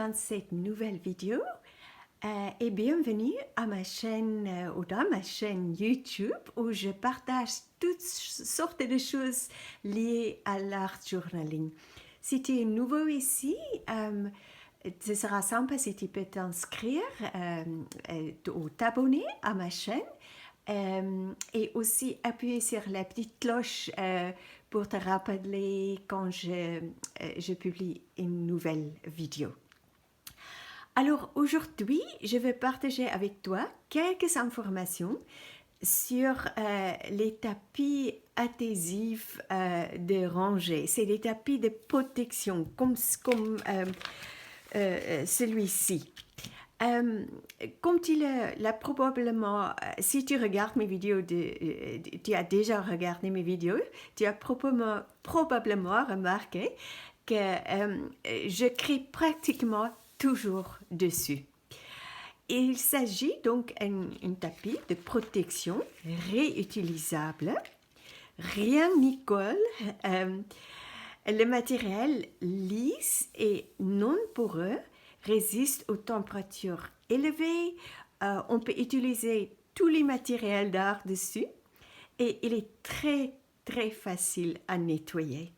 dans cette nouvelle vidéo et bienvenue à ma chaîne ou dans ma chaîne YouTube où je partage toutes sortes de choses liées à l'art journaling. Si tu es nouveau ici, ce sera sympa si tu peux t'inscrire ou t'abonner à ma chaîne et aussi appuyer sur la petite cloche pour te rappeler quand je publie une nouvelle vidéo. Alors aujourd'hui, je vais partager avec toi quelques informations sur les tapis adhésifs de rangée. C'est des tapis de protection comme celui-ci. Comme tu l'as probablement, si tu regardes mes vidéos, tu as déjà regardé mes vidéos, tu as probablement remarqué que j'écris pratiquement toujours dessus. Il s'agit donc d'un tapis de protection réutilisable. Rien n'y colle. Le matériel lisse et non poreux résiste aux températures élevées. On peut utiliser tous les matériels d'art dessus et il est très facile à nettoyer.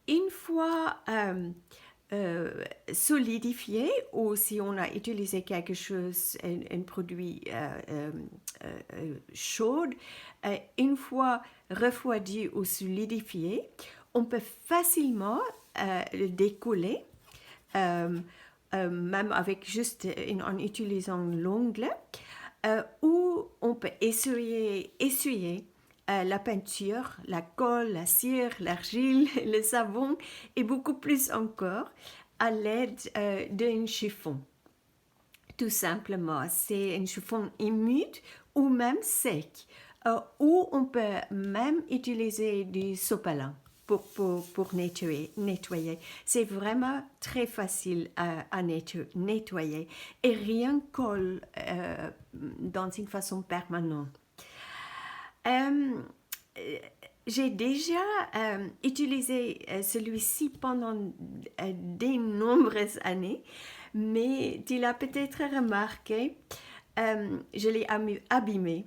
Une fois solidifié ou si on a utilisé quelque chose, un produit chaud, une fois refroidi ou solidifié, on peut facilement le décoller, même avec juste en utilisant l'ongle, ou on peut essuyer la peinture, la colle, la cire, l'argile, le savon et beaucoup plus encore à l'aide d'un chiffon. Tout simplement, c'est un chiffon humide ou même sec, ou on peut même utiliser du sopalin pour nettoyer. C'est vraiment très facile à nettoyer et rien colle dans une façon permanente. J'ai déjà utilisé celui-ci pendant de nombreuses années, mais tu l'as peut-être remarqué, je l'ai abîmé.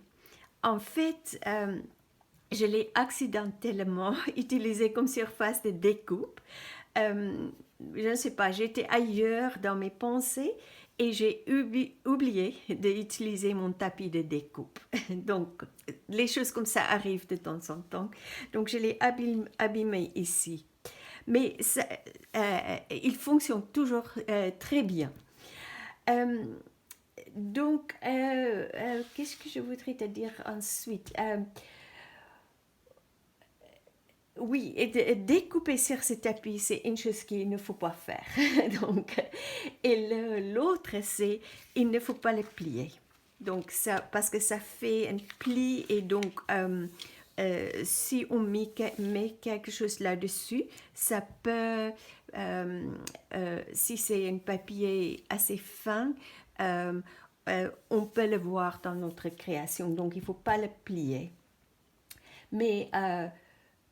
En fait, je l'ai accidentellement utilisé comme surface de découpe. Je ne sais pas, j'étais ailleurs dans mes pensées et j'ai oublié d'utiliser mon tapis de découpe. Donc, les choses comme ça arrivent de temps en temps. Donc, je l'ai abîmé ici. Mais ça, il fonctionne toujours très bien. Donc, qu'est-ce que je voudrais te dire ensuite? Oui, et découper sur ce tapis, c'est une chose qu'il ne faut pas faire. Donc, et l'autre, c'est il ne faut pas le plier. Donc, ça, parce que ça fait un pli et donc, si on met quelque chose là-dessus, ça peut, si c'est un papier assez fin, on peut le voir dans notre création. Donc, il ne faut pas le plier. Mais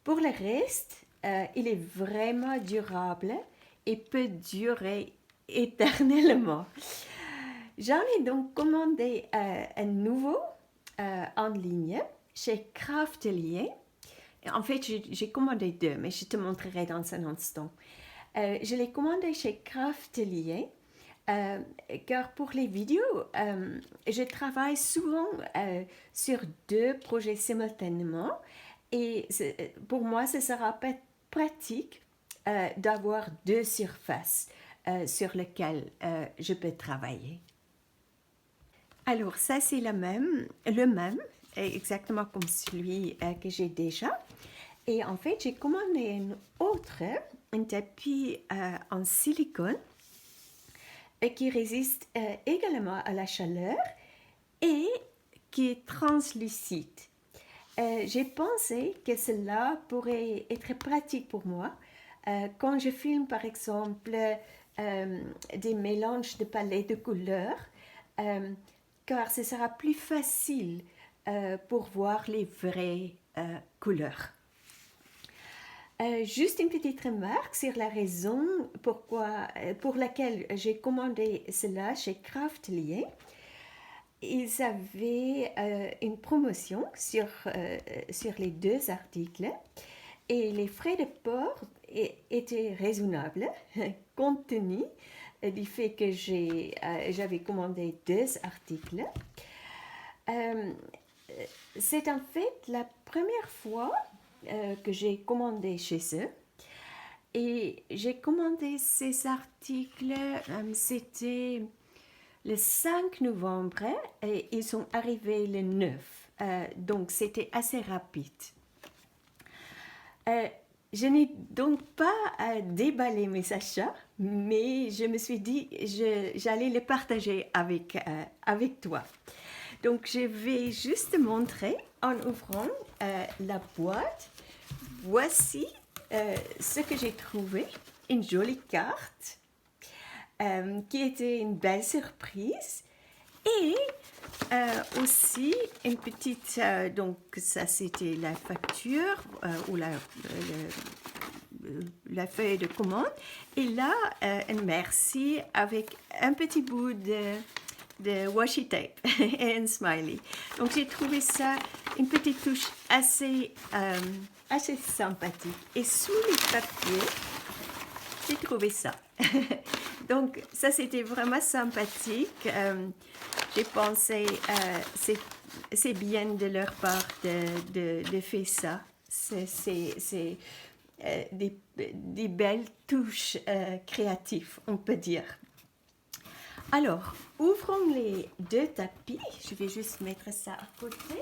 pour le reste, il est vraiment durable et peut durer éternellement. J'en ai donc commandé un nouveau en ligne chez Craftelier. En fait, j'ai commandé deux, mais je te montrerai dans un instant. Je l'ai commandé chez Craftelier car pour les vidéos, je travaille souvent sur deux projets simultanément. Et pour moi, ce sera pratique d'avoir deux surfaces sur lesquelles je peux travailler. Alors, ça, c'est le même, exactement comme celui que j'ai déjà. Et en fait, j'ai commandé un tapis en silicone qui résiste également à la chaleur et qui est translucide. J'ai pensé que cela pourrait être pratique pour moi quand je filme par exemple des mélanges de palettes de couleurs car ce sera plus facile pour voir les vraies couleurs. Juste une petite remarque sur la raison pour laquelle j'ai commandé cela chez Craftelier. Ils avaient une promotion sur les deux articles et les frais de port étaient raisonnables compte tenu du fait que j'avais commandé deux articles. C'est en fait la première fois que j'ai commandé chez eux. Et j'ai commandé ces articles, c'était le 5 novembre et ils sont arrivés le 9. Donc c'était assez rapide. Je n'ai donc pas déballé mes achats, mais je me suis dit j'allais les partager avec toi. Donc je vais juste montrer en ouvrant la boîte. Voici ce que j'ai trouvé, une jolie carte qui était une belle surprise et aussi une petite, donc ça c'était la facture ou la feuille de commande et là un merci avec un petit bout de washi tape et un smiley. Donc j'ai trouvé ça une petite touche assez sympathique. Et sous les papiers, j'ai trouvé ça. Donc ça c'était vraiment sympathique. J'ai pensé c'est bien de leur part de faire ça. C'est des belles touches créatives, on peut dire. Alors, ouvrons les deux tapis. Je vais juste mettre ça à côté.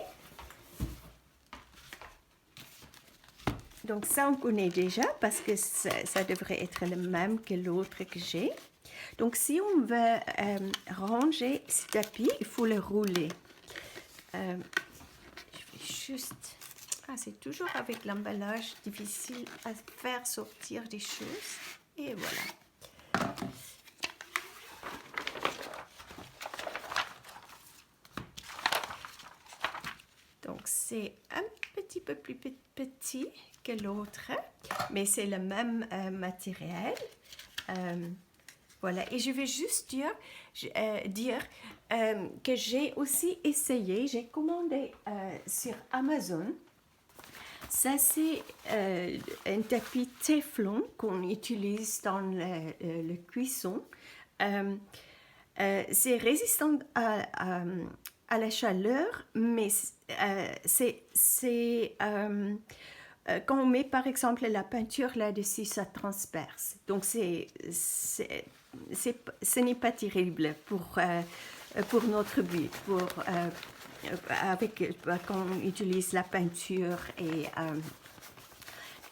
Donc ça, on connaît déjà parce que ça devrait être le même que l'autre que j'ai. Donc si on veut ranger ce tapis, il faut le rouler. Je vais juste... Ah, c'est toujours avec l'emballage difficile à faire sortir des choses. Et voilà. Donc c'est un petit peu plus petit que l'autre, mais c'est le même matériel. Voilà, et je vais juste dire que j'ai aussi essayé, j'ai commandé sur Amazon. Ça, c'est un tapis Teflon qu'on utilise dans le cuisson. C'est résistant à la chaleur, mais quand on met par exemple la peinture là-dessus, ça transperce. Donc ce n'est pas terrible pour notre but, quand on utilise la peinture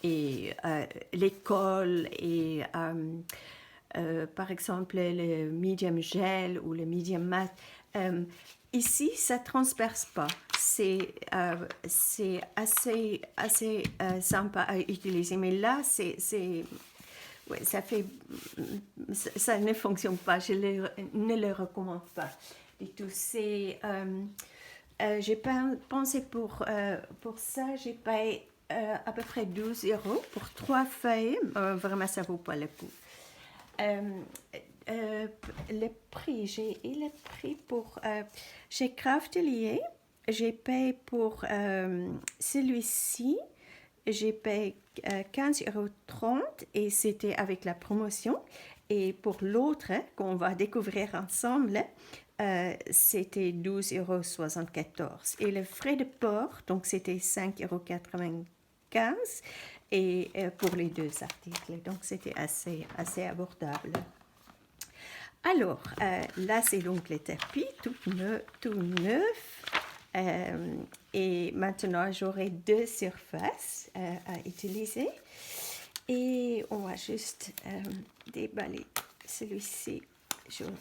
et l'école et par exemple le medium gel ou le medium mat. Ici, ça ne transperce pas. C'est assez sympa à utiliser. Mais là, ouais, ça ne fonctionne pas. Je ne le recommande pas du tout. J'ai pensé pour ça, j'ai payé à peu près 12 € pour 3 feuilles. Vraiment, ça ne vaut pas le coup. Le prix, j'ai eu le prix pour chez Craftelier, j'ai payé pour celui-ci, j'ai payé 15,30 € et c'était avec la promotion. Et pour l'autre qu'on va découvrir ensemble, c'était 12,74 € et le frais de port, donc c'était 5,95 € et pour les deux articles, donc c'était assez abordable. Alors, là c'est donc le tapis tout neuf et maintenant j'aurai deux surfaces à utiliser et on va juste déballer celui-ci. J'aurai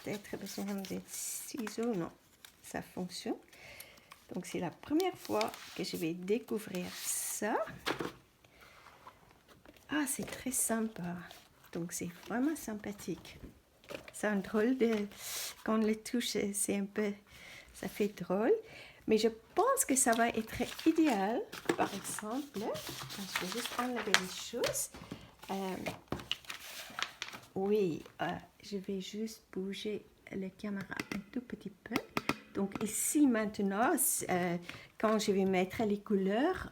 peut-être besoin de ciseaux, non, ça fonctionne. Donc c'est la première fois que je vais découvrir ça. Ah, c'est très sympa. Donc c'est vraiment sympathique. C'est un drôle de... Quand on le touche, c'est un peu... Ça fait drôle. Mais je pense que ça va être idéal, par exemple, je vais juste enlever les choses. Oui, je vais juste bouger la caméra un tout petit peu. Donc ici maintenant, quand je vais mettre les couleurs,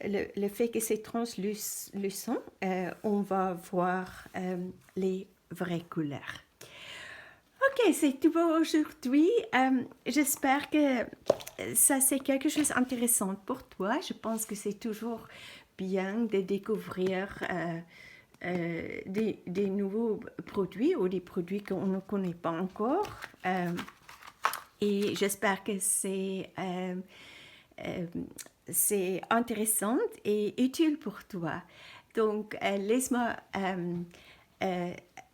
le fait que c'est translucent, on va voir les vraies couleurs. Ok, c'est tout pour aujourd'hui. J'espère que ça c'est quelque chose d'intéressant pour toi. Je pense que c'est toujours bien de découvrir des nouveaux produits ou des produits qu'on ne connaît pas encore. Et j'espère que c'est intéressant et utile pour toi. Donc, laisse-moi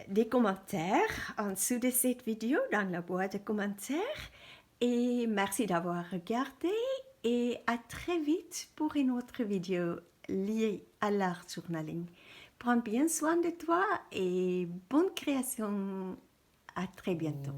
des commentaires en dessous de cette vidéo dans la boîte de commentaires. Et merci d'avoir regardé et à très vite pour une autre vidéo liée à l'art journaling. Prends bien soin de toi et bonne création. À très bientôt.